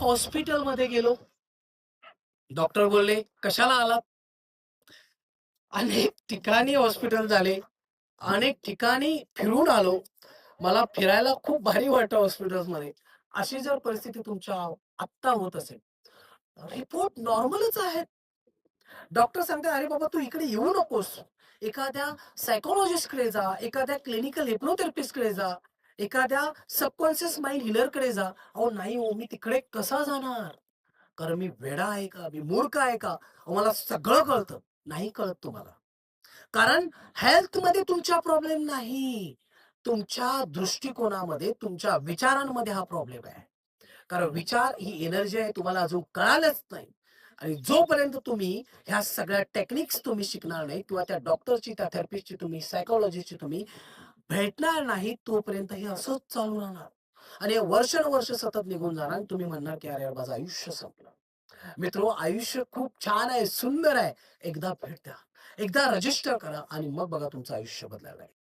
हॉस्पिटलमध्ये गेलो. डॉक्टर बोलले, "कशाला आलात?" अनेक ठिकाणी हॉस्पिटल झाले. अनेक ठिकाणी फिरून आलो. मला फिरायला खूप भारी वाटतं हॉस्पिटल्समध्ये. अशी जर परिस्थिती तुमच्या आत्ता होत असेल, रिपोर्ट नॉर्मलच आहेत. डॉक्टर सांगतात, "अरे बाबा, तू इकडे येऊ नकोस. एखाद्या सायकॉलॉजिस्टकडे जा, एखाद्या क्लिनिकल हिप्नोथेरपिस्टकडे जा, एखाद्या सबकॉन्शियस माइंड हीलरकडे जा." अहो नाही हो, मी तिकडे कसा जाणार? कारण मी वेडा आहे का? मी मूर्ख आहे का? अहो मला सगळं कळतं. नाही कळत तुम्हाला. कारण हेल्थमध्ये तुमचा प्रॉब्लेम नाही. तुमच्या दृष्टिकोनामध्ये, तुमच्या विचारांमध्ये हा प्रॉब्लेम आहे. कारण विचार ही एनर्जी आहे तुम्हाला अजून कळालंच नाही. आणि जोपर्यंत तुम्ही ह्या सगळ्या टेक्निक्स तुम्ही शिकणार नाही किंवा त्या डॉक्टरची, त्या थेरपिस्टची तुम्ही, सायकॉलॉजिस्टची तुम्ही भेटणार नाही, तोपर्यंत हे असंच चालू राहणार. आणि हे वर्षानुवर्ष सतत निघून जाणार आणि तुम्ही म्हणणार, की "अरे यार, माझं आयुष्य संपलं." मित्रो, आयुष्य खूप छान आहे, सुंदर आहे. एकदा भेट द्या. एकदा रजिस्टर करा आणि मग बघा तुमचं आयुष्य बदलायला लागेल.